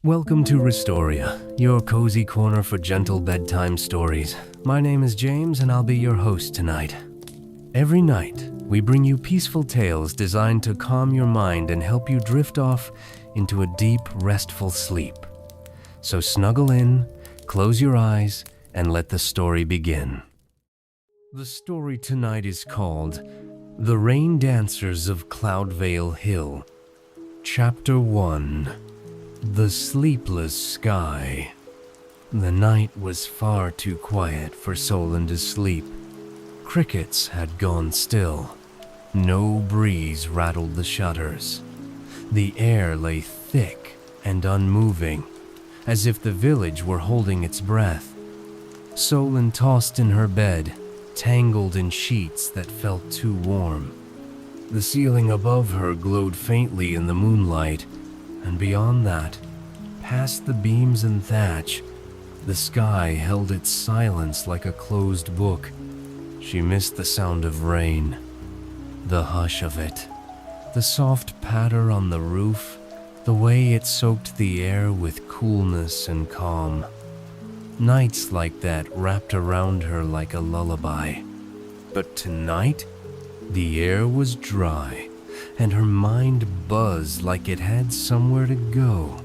Welcome to Restoria, your cozy corner for gentle bedtime stories. My name is James and I'll be your host tonight. Every night, we bring you peaceful tales designed to calm your mind and help you drift off into a deep, restful sleep. So snuggle in, close your eyes, and let the story begin. The story tonight is called The Rain Dancers of Cloudvale Hill. Chapter 1. The Sleepless Sky. The night was far too quiet for Solon to sleep. Crickets had gone still. No breeze rattled the shutters. The air lay thick and unmoving, as if the village were holding its breath. Solon tossed in her bed, tangled in sheets that felt too warm. The ceiling above her glowed faintly in the moonlight, and beyond that, past the beams and thatch, the sky held its silence like a closed book. She missed the sound of rain, the hush of it, the soft patter on the roof, the way it soaked the air with coolness and calm. Nights like that wrapped around her like a lullaby. But tonight, the air was dry, and her mind buzzed like it had somewhere to go.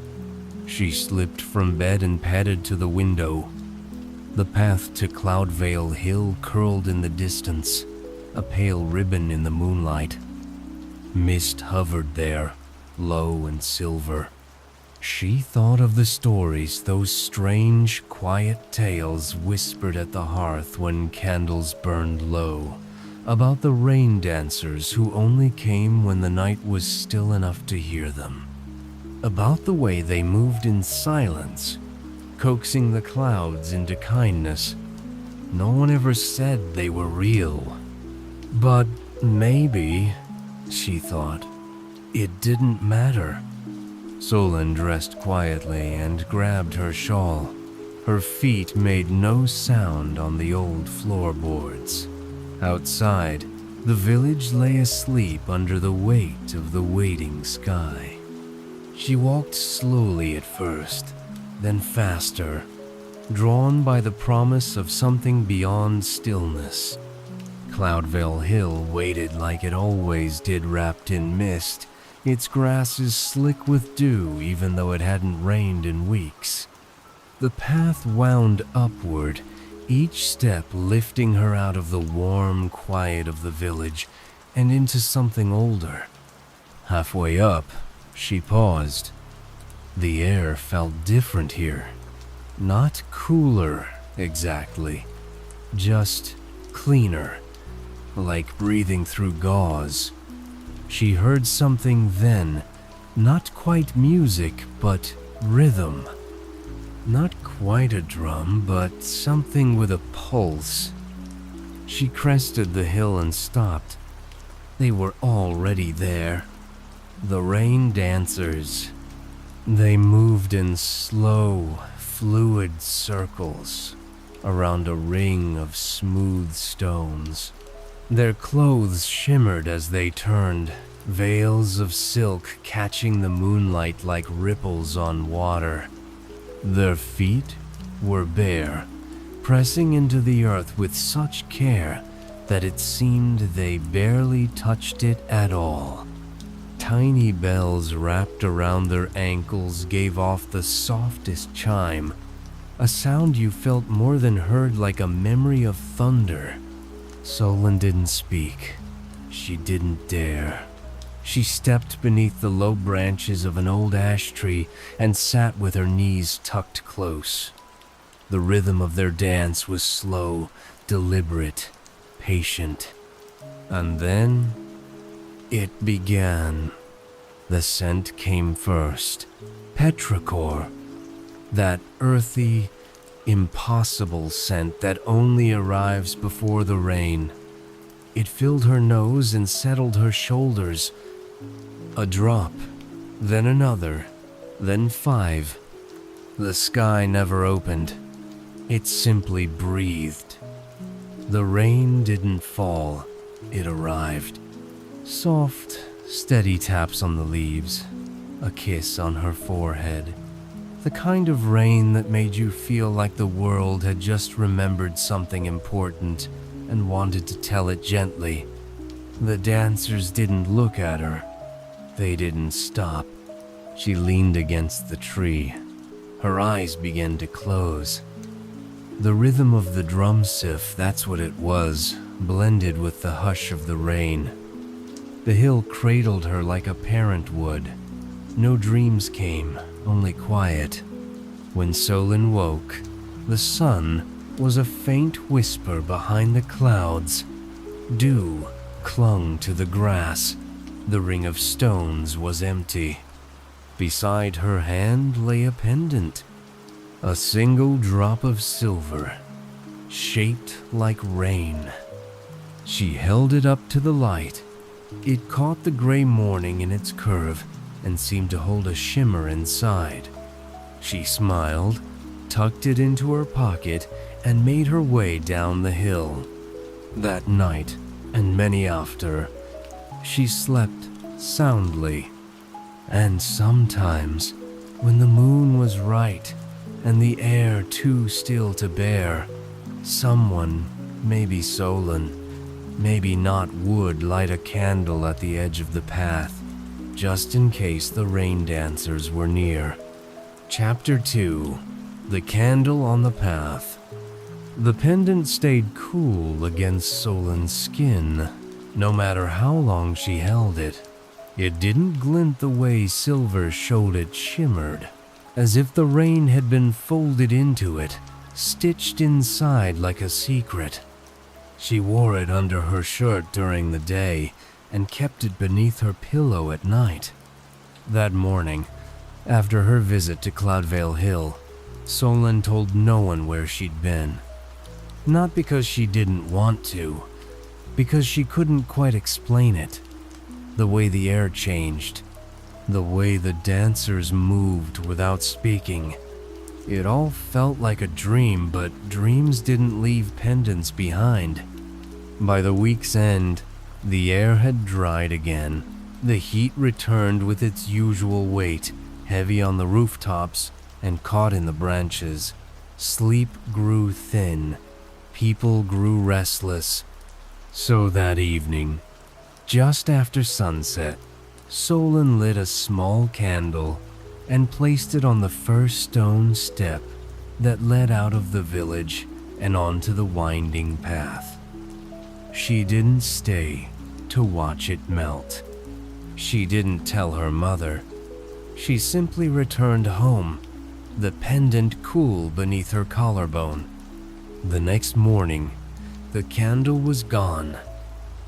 She slipped from bed and padded to the window. The path to Cloudvale Hill curled in the distance, a pale ribbon in the moonlight. Mist hovered there, low and silver. She thought of the stories, those strange, quiet tales whispered at the hearth when candles burned low, about the rain dancers who only came when the night was still enough to hear them. About the way they moved in silence, coaxing the clouds into kindness. No one ever said they were real. But maybe, she thought, it didn't matter. Solon dressed quietly and grabbed her shawl. Her feet made no sound on the old floorboards. Outside, the village lay asleep under the weight of the waiting sky. She walked slowly at first, then faster, drawn by the promise of something beyond stillness. Cloudvale Hill waited like it always did, wrapped in mist, its grasses slick with dew even though it hadn't rained in weeks. The path wound upward, each step lifting her out of the warm quiet of the village and into something older. Halfway up, she paused. The air felt different here. Not cooler, exactly. Just cleaner, like breathing through gauze. She heard something then, not quite music, but rhythm. Not quite a drum, but something with a pulse. She crested the hill and stopped. They were already there. The rain dancers. They moved in slow, fluid circles around a ring of smooth stones. Their clothes shimmered as they turned, veils of silk catching the moonlight like ripples on water. Their feet were bare, pressing into the earth with such care that it seemed they barely touched it at all. Tiny bells wrapped around their ankles gave off the softest chime, a sound you felt more than heard, like a memory of thunder. Solon didn't speak. She didn't dare. She stepped beneath the low branches of an old ash tree and sat with her knees tucked close. The rhythm of their dance was slow, deliberate, patient. And then it began. The scent came first. Petrichor. That earthy, impossible scent that only arrives before the rain. It filled her nose and settled her shoulders. A drop, then another, then 5. The sky never opened. It simply breathed. The rain didn't fall. It arrived. Soft, steady taps on the leaves, a kiss on her forehead. The kind of rain that made you feel like the world had just remembered something important and wanted to tell it gently. The dancers didn't look at her. They didn't stop. She leaned against the tree. Her eyes began to close. The rhythm of the drum siff, that's what it was, blended with the hush of the rain. The hill cradled her like a parent would. No dreams came, only quiet. When Solon woke, the sun was a faint whisper behind the clouds. Dew clung to the grass. The ring of stones was empty. Beside her hand lay a pendant, a single drop of silver, shaped like rain. She held it up to the light. It caught the gray morning in its curve and seemed to hold a shimmer inside. She smiled, tucked it into her pocket, and made her way down the hill. That night, and many after, she slept soundly. And sometimes, when the moon was right and the air too still to bear, someone, maybe Solon, maybe not, would light a candle at the edge of the path, just in case the rain dancers were near. Chapter 2. The Candle on the Path. The pendant stayed cool against Solon's skin, no matter how long she held it. It didn't glint the way silver showed it shimmered, as if the rain had been folded into it, stitched inside like a secret. She wore it under her shirt during the day and kept it beneath her pillow at night. That morning, after her visit to Cloudvale Hill, Solon told no one where she'd been. Not because she didn't want to, because she couldn't quite explain it. The way the air changed, the way the dancers moved without speaking. It all felt like a dream, but dreams didn't leave pendants behind. By the week's end, the air had dried again. The heat returned with its usual weight, heavy on the rooftops and caught in the branches. Sleep grew thin. People grew restless. So that evening, just after sunset, Solon lit a small candle and placed it on the first stone step that led out of the village and onto the winding path. She didn't stay to watch it melt. She didn't tell her mother. She simply returned home, the pendant cool beneath her collarbone. The next morning, the candle was gone.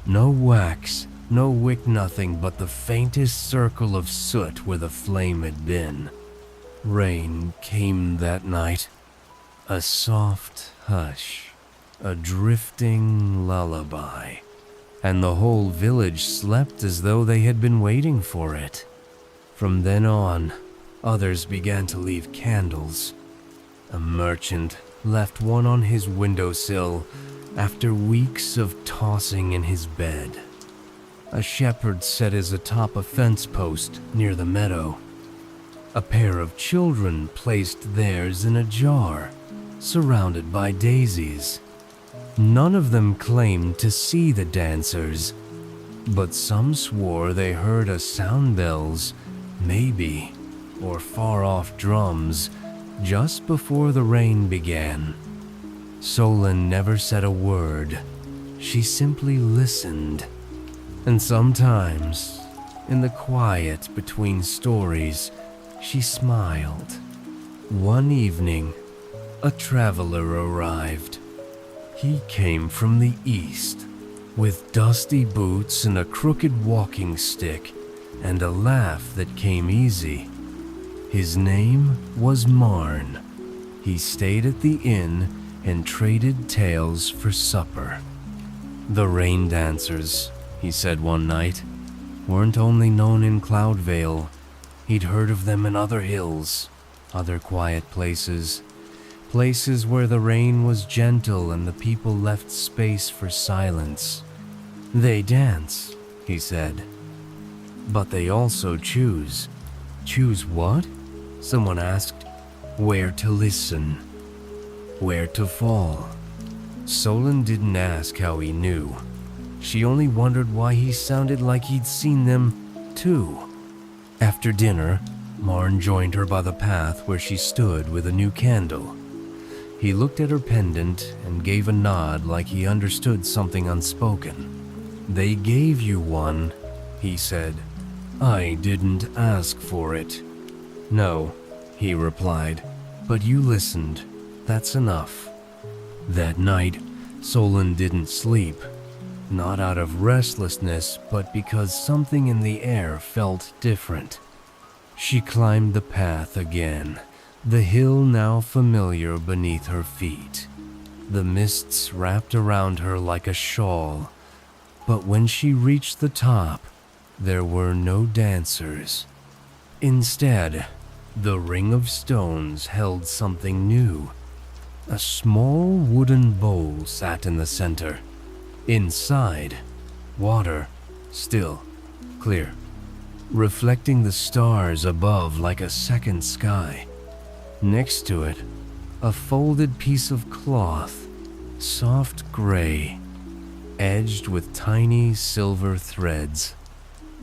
No wax, no wick, nothing but the faintest circle of soot where the flame had been. Rain came that night, a soft hush, a drifting lullaby, and the whole village slept as though they had been waiting for it. From then on, others began to leave candles. A merchant left one on his windowsill after weeks of tossing in his bed. A shepherd set his atop a fence post near the meadow. A pair of children placed theirs in a jar, surrounded by daisies. None of them claimed to see the dancers, but some swore they heard a sound bells, maybe, or far-off drums, just before the rain began. Solon never said a word. She simply listened. And sometimes, in the quiet between stories, she smiled. One evening, a traveler arrived. He came from the east, with dusty boots and a crooked walking stick, and a laugh that came easy. His name was Marn. He stayed at the inn and traded tales for supper. The rain dancers, he said one night, weren't only known in Cloudvale. He'd heard of them in other hills, other quiet places, places where the rain was gentle and the people left space for silence. They dance, he said, but they also choose. Choose what? Someone asked. where to listen, where to fall. Solon didn't ask how he knew. She only wondered why he sounded like he'd seen them, too. After dinner, Marn joined her by the path where she stood with a new candle. He looked at her pendant and gave a nod like he understood something unspoken. "They gave you one," he said. "I didn't ask for it." "No," he replied, "but you listened. That's enough." That night, Solon didn't sleep. Not out of restlessness, but because something in the air felt different. She climbed the path again, the hill now familiar beneath her feet. The mists wrapped around her like a shawl, but when she reached the top, there were no dancers. Instead, the ring of stones held something new. A small wooden bowl sat in the center. Inside, water, still, clear, reflecting the stars above like a second sky. Next to it, a folded piece of cloth, soft gray, edged with tiny silver threads.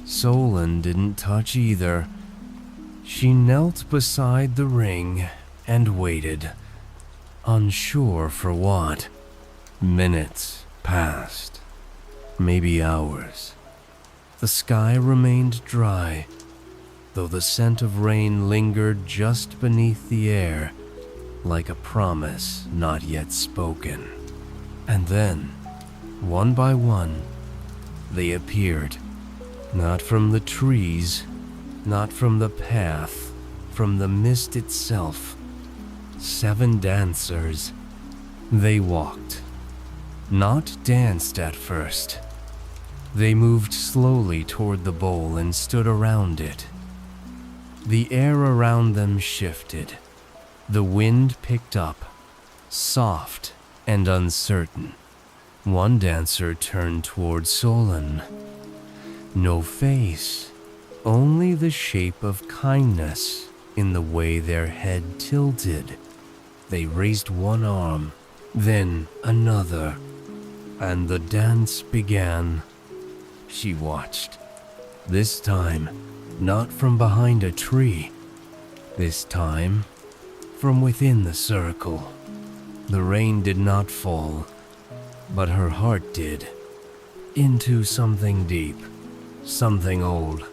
Solon didn't touch either. She knelt beside the ring and waited, unsure for what. Minutes passed, maybe hours. The sky remained dry, though the scent of rain lingered just beneath the air, like a promise not yet spoken. And then, one by one, they appeared, not from the trees, not from the path, from the mist itself. 7 dancers. They walked. Not danced at first. They moved slowly toward the bowl and stood around it. The air around them shifted. The wind picked up, soft and uncertain. One dancer turned toward Solon. No face, only the shape of kindness in the way their head tilted. They raised one arm, then another, and the dance began. She watched. This time, not from behind a tree. This time, from within the circle. The rain did not fall, but her heart did. Into something deep, something old,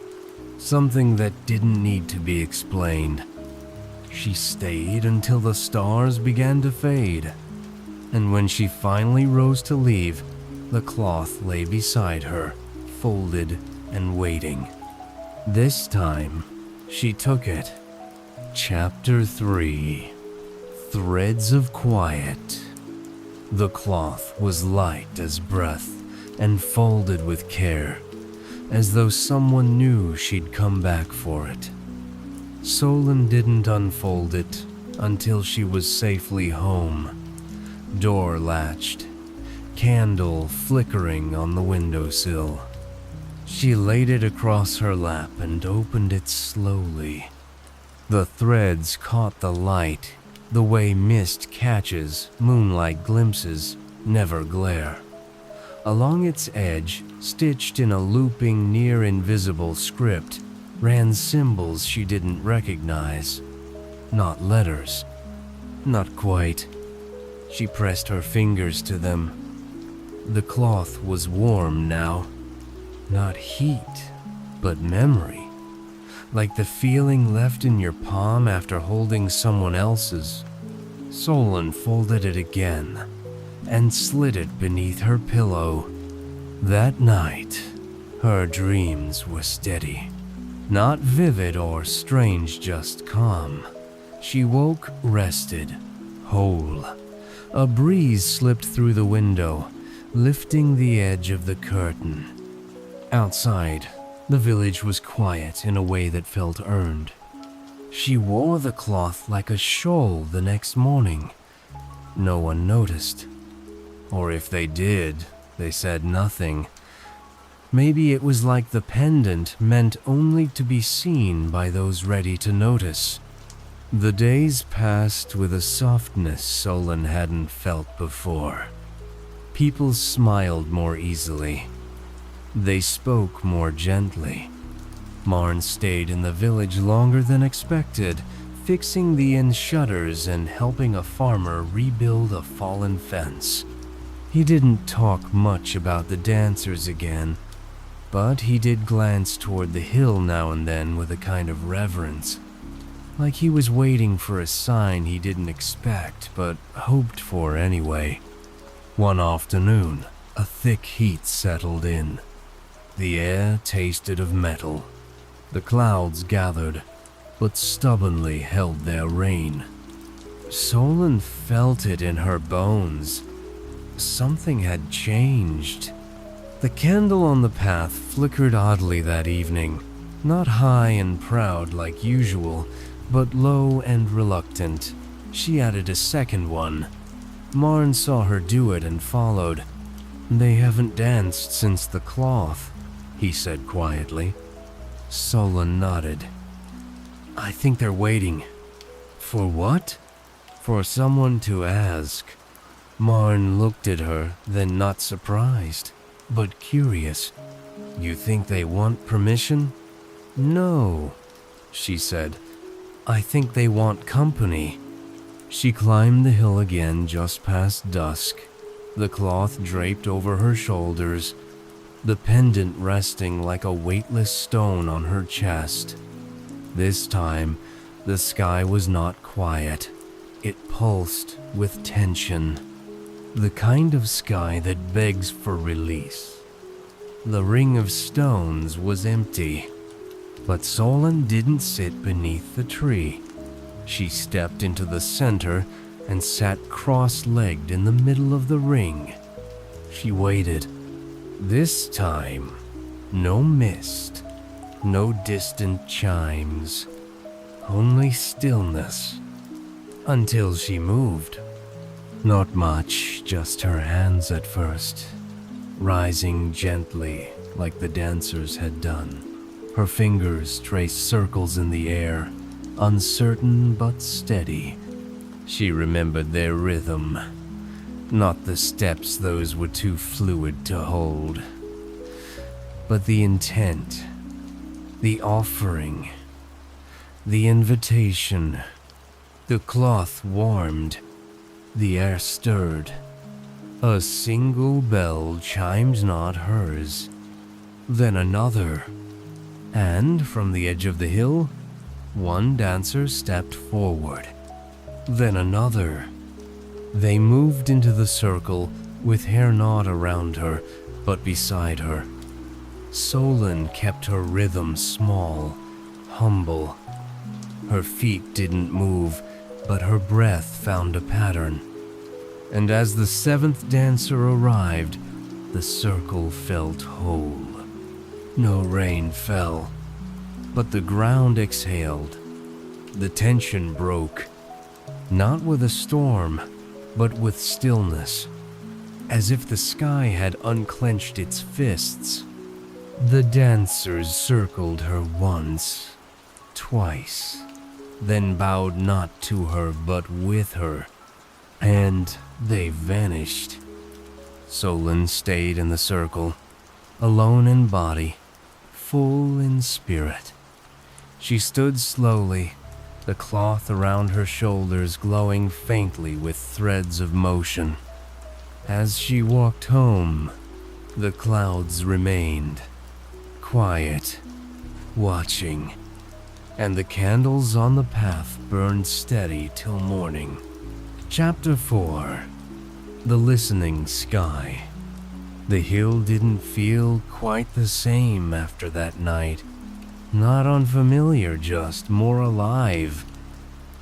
something that didn't need to be explained. She stayed until the stars began to fade, and when she finally rose to leave, the cloth lay beside her, folded and waiting. This time, she took it. Chapter 3: Threads of Quiet. The cloth was light as breath and folded with care, as though someone knew she'd come back for it. Solon didn't unfold it until she was safely home. Door latched, candle flickering on the windowsill. She laid it across her lap and opened it slowly. The threads caught the light, the way mist catches moonlight glimpses, never glare. Along its edge, stitched in a looping, near-invisible script, ran symbols she didn't recognize. Not letters. Not quite. She pressed her fingers to them. The cloth was warm now. Not heat, but memory. Like the feeling left in your palm after holding someone else's. Solon folded it again and slid it beneath her pillow. That night, her dreams were steady. Not vivid or strange, just calm. She woke rested, whole. A breeze slipped through the window, lifting the edge of the curtain. Outside, the village was quiet in a way that felt earned. She wore the cloth like a shawl the next morning. No one noticed. Or if they did, they said nothing. Maybe it was like the pendant meant only to be seen by those ready to notice. The days passed with a softness Solon hadn't felt before. People smiled more easily. They spoke more gently. Marn stayed in the village longer than expected, fixing the inn shutters and helping a farmer rebuild a fallen fence. He didn't talk much about the dancers again, but he did glance toward the hill now and then with a kind of reverence, like he was waiting for a sign he didn't expect but hoped for anyway. One afternoon, a thick heat settled in. The air tasted of metal. The clouds gathered, but stubbornly held their reign. Solon felt it in her bones. Something had changed. The candle on the path flickered oddly that evening, not high and proud like usual, but low and reluctant. She added a second one. Marn saw her do it and followed. "They haven't danced since the cloth," he said quietly. Solon nodded. "I think they're waiting." "For what?" "For someone to ask." Marn looked at her, then not surprised, but curious. "You think they want permission?" "No," she said. "I think they want company." She climbed the hill again just past dusk, the cloth draped over her shoulders, the pendant resting like a weightless stone on her chest. This time, the sky was not quiet. It pulsed with tension, the kind of sky that begs for release. The ring of stones was empty, but Solon didn't sit beneath the tree. She stepped into the center and sat cross-legged in the middle of the ring. She waited. This time, no mist, no distant chimes, only stillness, until she moved. Not much, just her hands at first, rising gently like the dancers had done. Her fingers traced circles in the air, uncertain but steady. She remembered their rhythm, not the steps, those were too fluid to hold, but the intent, the offering, the invitation. The cloth warmed, the air stirred. A single bell chimed not hers, then another, and from the edge of the hill, one dancer stepped forward, then another. They moved into the circle with hair not around her, but beside her. Solon kept her rhythm small, humble. Her feet didn't move, but her breath found a pattern. And as the seventh dancer arrived, the circle felt whole. No rain fell, but the ground exhaled. The tension broke, not with a storm, but with stillness, as if the sky had unclenched its fists. The dancers circled her once, twice, then bowed not to her but with her, and they vanished. Solon stayed in the circle, alone in body, full in spirit. She stood slowly, the cloth around her shoulders glowing faintly with threads of motion. As she walked home, the clouds remained, quiet, watching, and the candles on the path burned steady till morning. Chapter 4. The Listening Sky. The hill didn't feel quite the same after that night. Not unfamiliar, just more alive,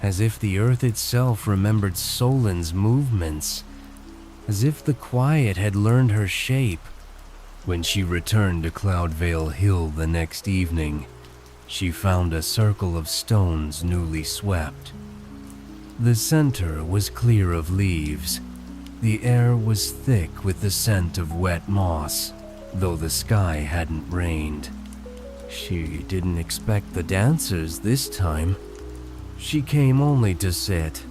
as if the earth itself remembered Solon's movements, as if the quiet had learned her shape. When she returned to Cloudvale Hill the next evening, she found a circle of stones newly swept. The center was clear of leaves. The air was thick with the scent of wet moss, though the sky hadn't rained. She didn't expect the dancers this time. She came only to sit.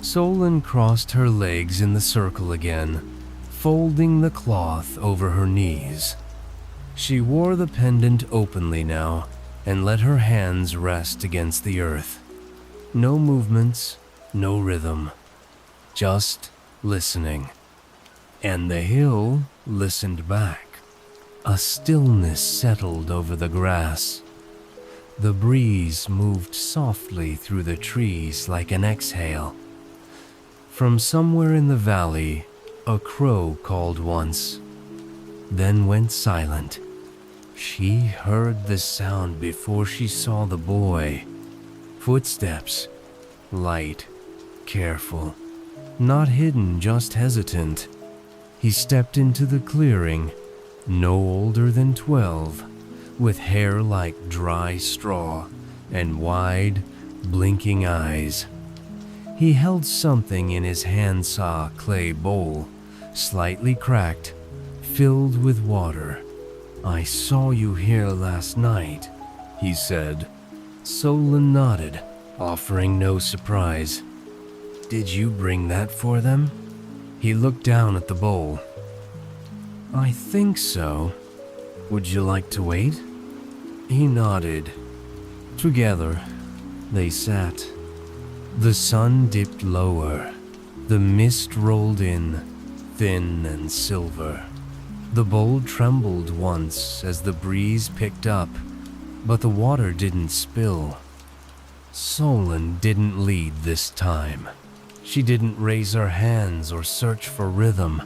Solon crossed her legs in the circle again, folding the cloth over her knees. She wore the pendant openly now and let her hands rest against the earth. No movements, no rhythm, just listening. And the hill listened back. A stillness settled over the grass. The breeze moved softly through the trees like an exhale. From somewhere in the valley, a crow called once, then went silent. She heard the sound before she saw the boy. Footsteps, light, careful, not hidden, just hesitant. He stepped into the clearing, no older than 12, with hair like dry straw and wide, blinking eyes. He held something in his hand-saw clay bowl, slightly cracked, filled with water. "I saw you here last night," he said. Solon nodded, offering no surprise. "Did you bring that for them?" He looked down at the bowl. "I think so. Would you like to wait?" He nodded. Together, they sat. The sun dipped lower. The mist rolled in, thin and silver. The bowl trembled once as the breeze picked up, but the water didn't spill. Solon didn't lead this time. She didn't raise her hands or search for rhythm.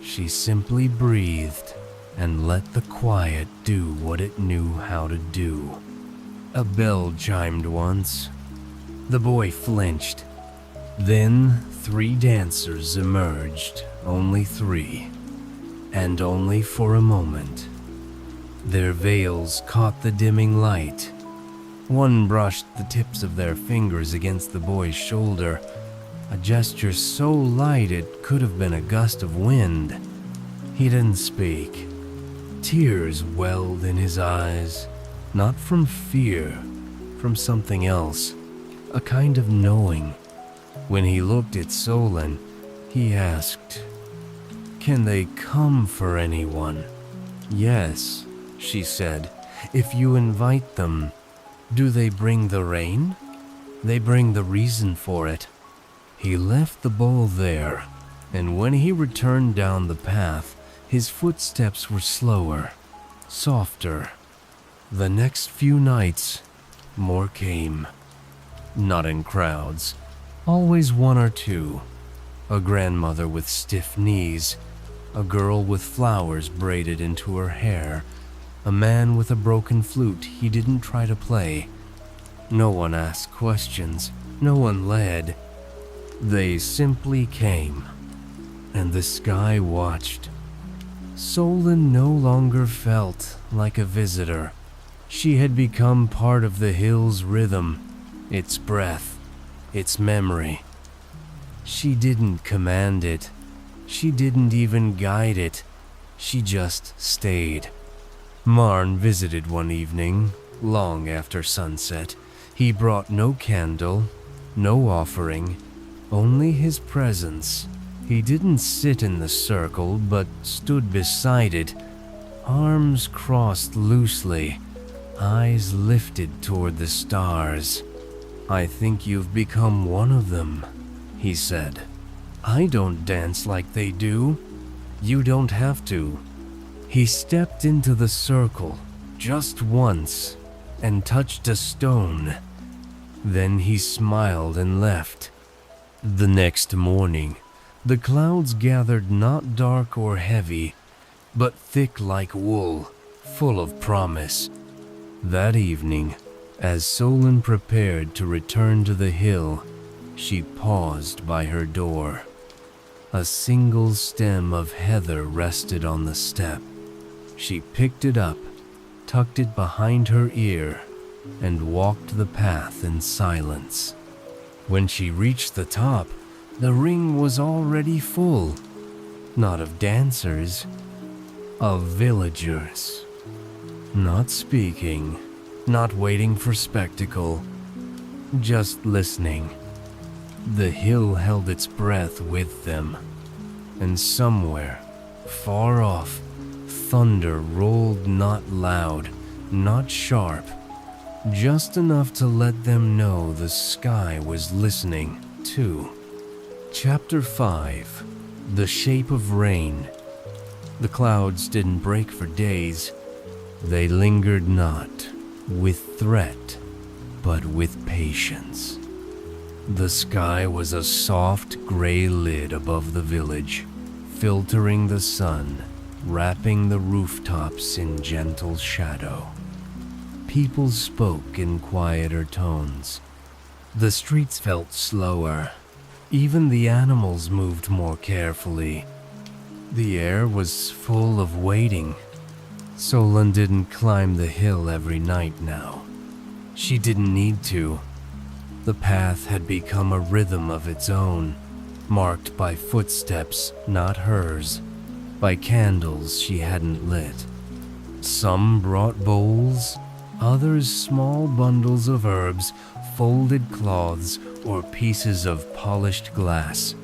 She simply breathed and let the quiet do what it knew how to do. A bell chimed once. The boy flinched. Then 3 dancers emerged, only 3, and only for a moment. Their veils caught the dimming light. One brushed the tips of their fingers against the boy's shoulder, a gesture so light it could have been a gust of wind. He didn't speak. Tears welled in his eyes, not from fear, from something else, a kind of knowing. When he looked at Solon, he asked, "Can they come for anyone?" "Yes," she said, "if you invite them." "Do they bring the rain?" "They bring the reason for it." He left the bowl there, and when he returned down the path, his footsteps were slower, softer. The next few nights, more came. Not in crowds, always 1 or 2. A grandmother with stiff knees, a girl with flowers braided into her hair, a man with a broken flute he didn't try to play. No one asked questions, no one led. They simply came, and the sky watched. Solon no longer felt like a visitor. She had become part of the hill's rhythm, its breath, its memory. She didn't command it. She didn't even guide it. She just stayed. Marn visited one evening, long after sunset. He brought no candle, no offering, only his presence. He didn't sit in the circle, but stood beside it, arms crossed loosely, eyes lifted toward the stars. "I think you've become one of them," he said. "I don't dance like they do. You don't have to." He stepped into the circle, just once, and touched a stone. Then he smiled and left. The next morning, the clouds gathered not dark or heavy, but thick like wool, full of promise. That evening, as Solon prepared to return to the hill, she paused by her door. A single stem of heather rested on the step. She picked it up, tucked it behind her ear, and walked the path in silence. When she reached the top, the ring was already full, not of dancers, of villagers. Not speaking, not waiting for spectacle, just listening. The hill held its breath with them, and somewhere, far off, thunder rolled not loud, not sharp, just enough to let them know the sky was listening too. Chapter 5. The Shape of Rain. The clouds didn't break for days. They lingered not with threat, but with patience. The sky was a soft gray lid above the village, filtering the sun, wrapping the rooftops in gentle shadow. People spoke in quieter tones. The streets felt slower. Even the animals moved more carefully. The air was full of waiting. Solon didn't climb the hill every night now. She didn't need to. The path had become a rhythm of its own, marked by footsteps not hers, by candles she hadn't lit. Some brought bowls, others small bundles of herbs, folded cloths, or pieces of polished glass.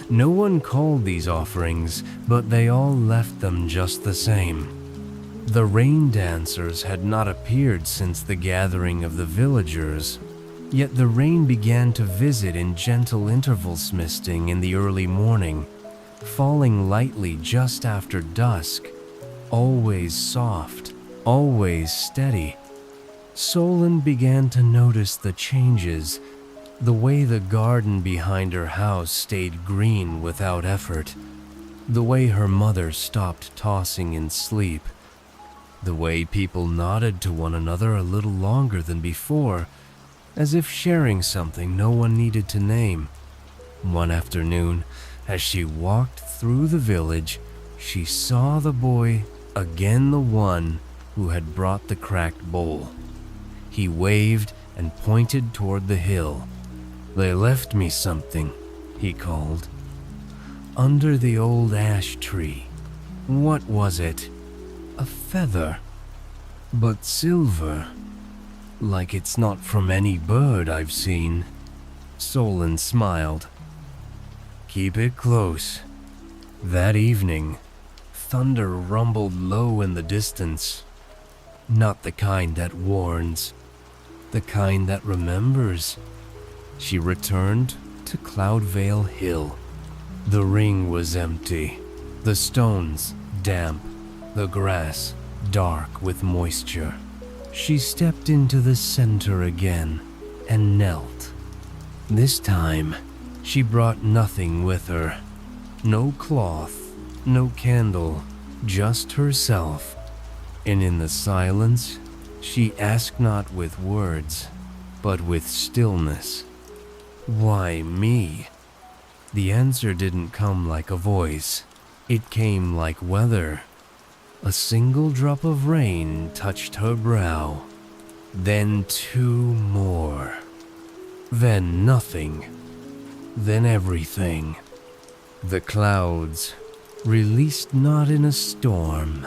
No one called these offerings, but they all left them just the same. The rain dancers had not appeared since the gathering of the villagers, yet the rain began to visit in gentle intervals, misting in the early morning, falling lightly just after dusk, always soft, always steady. Solon began to notice the changes, the way the garden behind her house stayed green without effort, the way her mother stopped tossing in sleep, the way people nodded to one another a little longer than before, as if sharing something no one needed to name. One afternoon, as she walked through the village, she saw the boy, again the one who had brought the cracked bowl. He waved and pointed toward the hill. "They left me something," he called. "Under the old ash tree." What was it? A feather, but silver, like it's not from any bird I've seen. Solon smiled. "Keep it close." That evening, thunder rumbled low in the distance. Not the kind that warns, the kind that remembers. She returned to Cloudvale Hill. The ring was empty, the stones damp, the grass dark with moisture. She stepped into the center again and knelt. This time, she brought nothing with her. No cloth, no candle, just herself. And in the silence, she asked not with words, but with stillness. Why me? The answer didn't come like a voice. It came like weather. A single drop of rain touched her brow. Then two more. Then nothing. Then everything. The clouds, released not in a storm,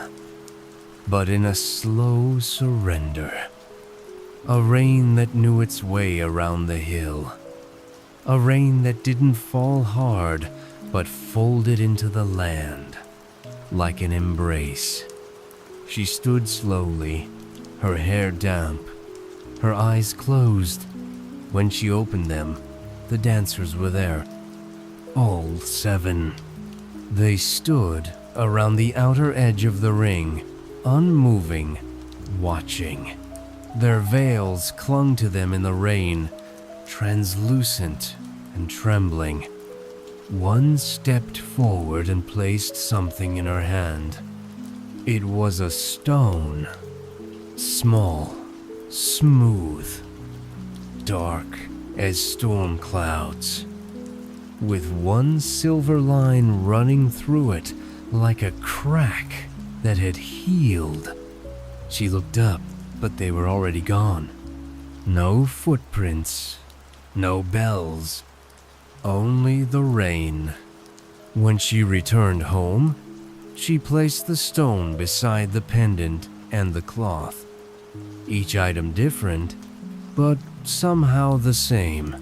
but in a slow surrender. A rain that knew its way around the hill. A rain that didn't fall hard, but folded into the land, like an embrace. She stood slowly, her hair damp, her eyes closed. When she opened them, the dancers were there, all 7. They stood around the outer edge of the ring, unmoving, watching. Their veils clung to them in the rain, translucent and trembling. One stepped forward and placed something in her hand. It was a stone, small, smooth, dark as storm clouds, with one silver line running through it like a crack that had healed. She looked up, but they were already gone. No footprints, no bells, only the rain. When she returned home, she placed the stone beside the pendant and the cloth, each item different, but somehow the same.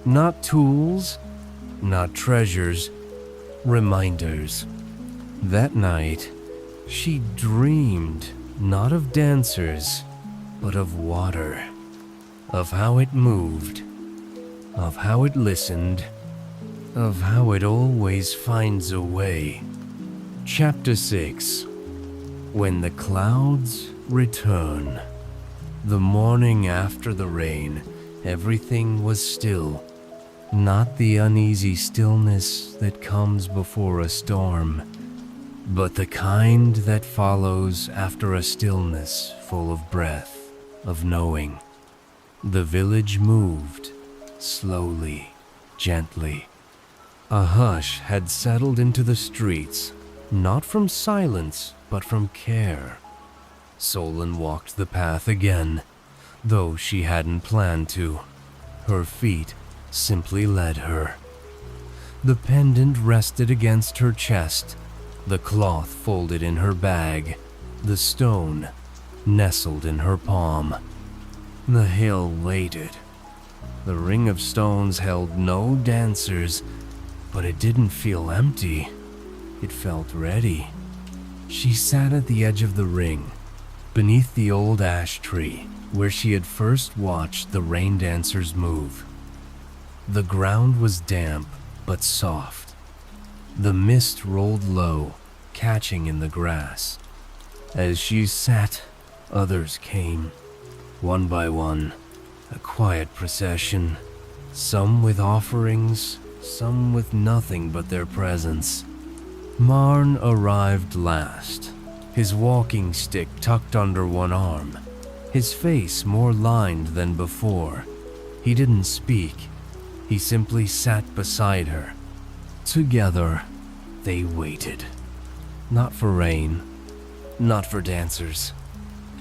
Not tools, not treasures, reminders. That night, she dreamed not of dancers, but of water, of how it moved, of how it listened, of how it always finds a way. Chapter 6. When the clouds return. The morning after the rain, everything was still. Not the uneasy stillness that comes before a storm, but the kind that follows after a stillness full of breath, of knowing. The village moved, slowly, gently. A hush had settled into the streets, not from silence, but from care. Solon walked the path again, though she hadn't planned to. Her feet simply led her. The pendant rested against her chest, the cloth folded in her bag, the stone nestled in her palm. The hill waited. The ring of stones held no dancers, but it didn't feel empty. It felt ready. She sat at the edge of the ring, beneath the old ash tree, where she had first watched the rain dancers move. The ground was damp, but soft. The mist rolled low, catching in the grass. As she sat, others came, one by one, a quiet procession, some with offerings, some with nothing but their presence. Marn arrived last, his walking stick tucked under one arm, his face more lined than before. He didn't speak. He simply sat beside her. Together, they waited. Not for rain, not for dancers,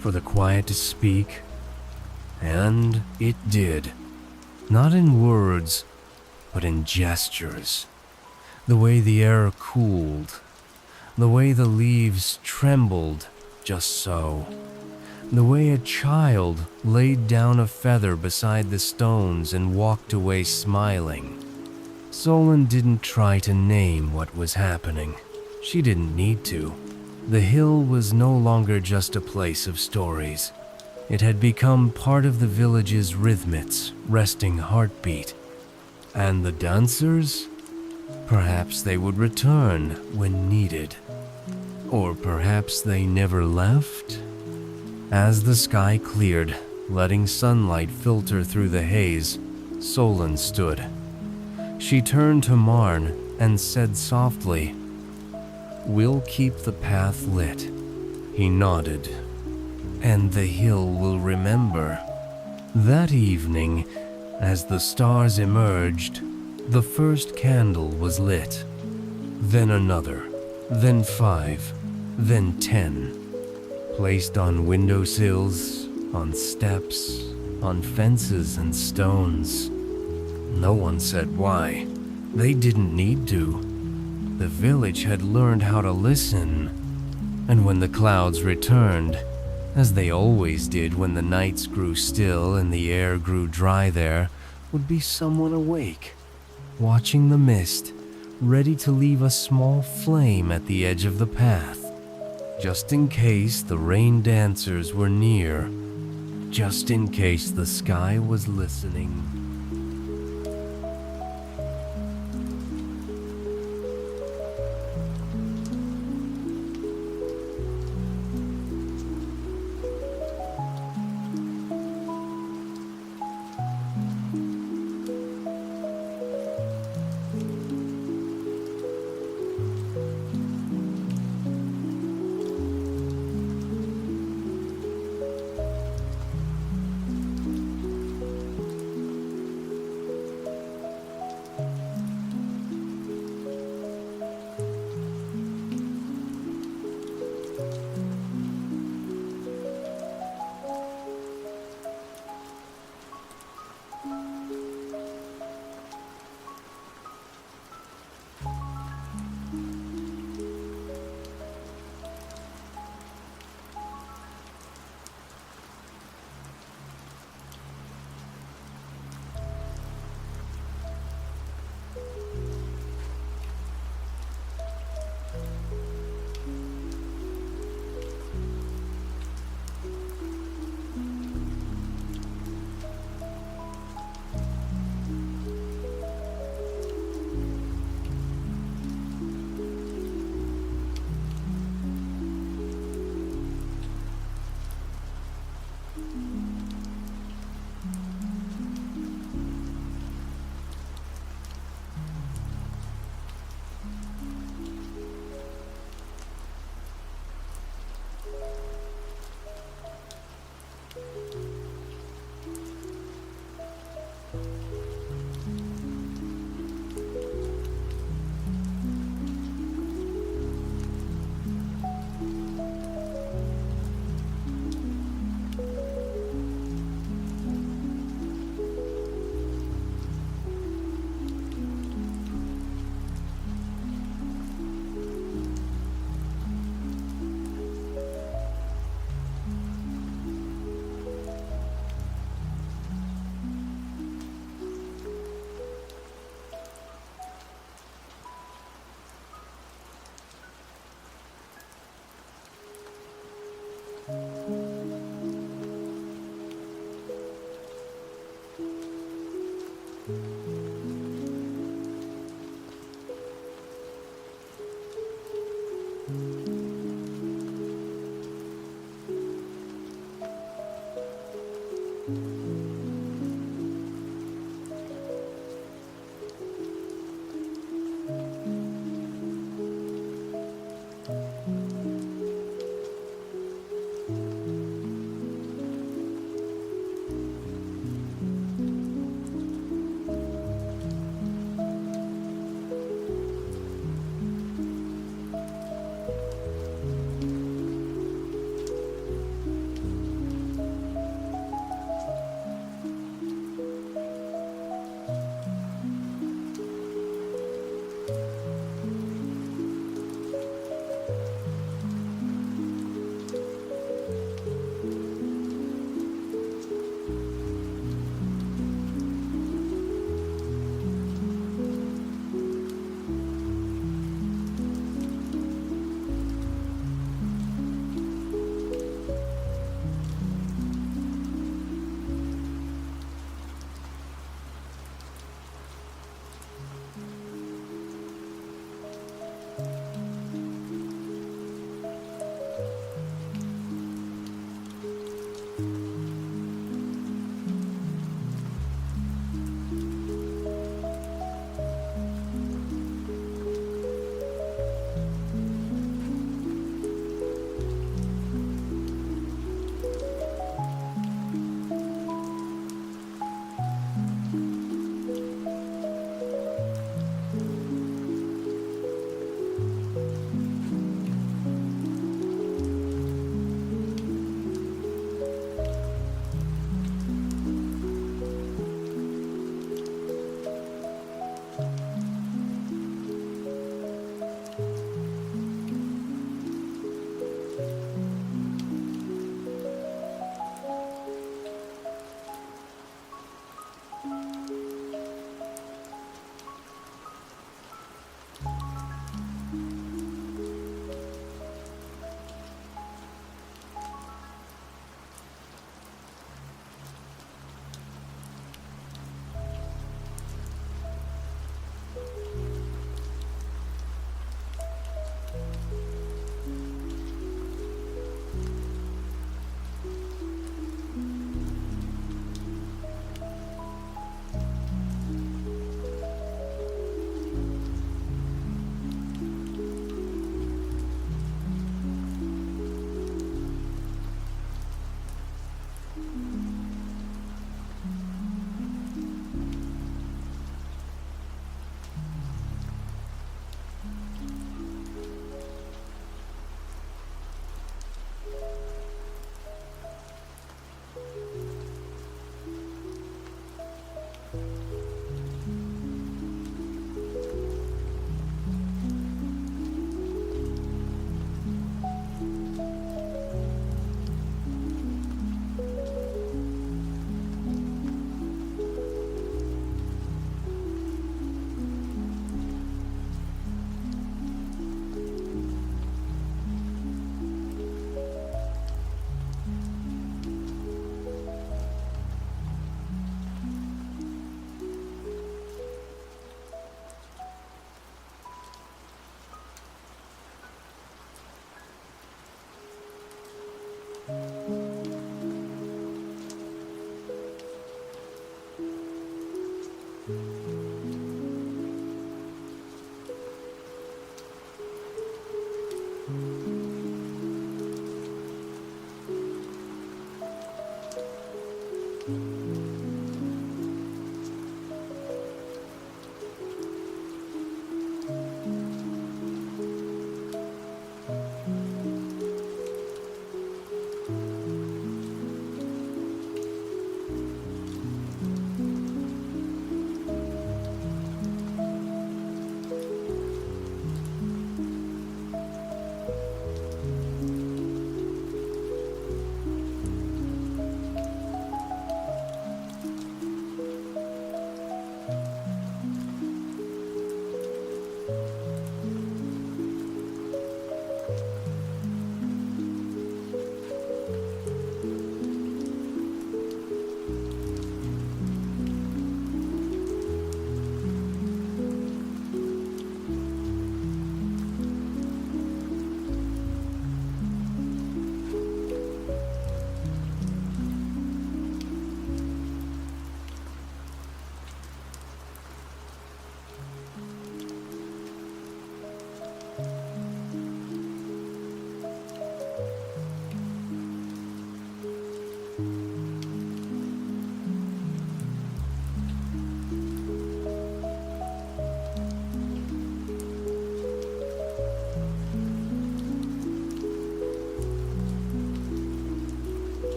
for the quiet to speak. And it did. Not in words, but in gestures. The way the air cooled, the way the leaves trembled, just so. The way a child laid down a feather beside the stones and walked away smiling. Solon didn't try to name what was happening. She didn't need to. The hill was no longer just a place of stories. It had become part of the village's rhythmic's resting heartbeat. And the dancers? Perhaps they would return when needed. Or perhaps they never left? As the sky cleared, letting sunlight filter through the haze, Solon stood. She turned to Marn and said softly, "We'll keep the path lit." He nodded. "And the hill will remember." That evening, as the stars emerged, the first candle was lit. Then another, then 5, then 10. Placed on windowsills, on steps, on fences and stones. No one said why. They didn't need to. The village had learned how to listen. And when the clouds returned, as they always did when the nights grew still and the air grew dry, there would be someone awake, watching the mist, ready to leave a small flame at the edge of the path. Just in case the rain dancers were near, just in case the sky was listening.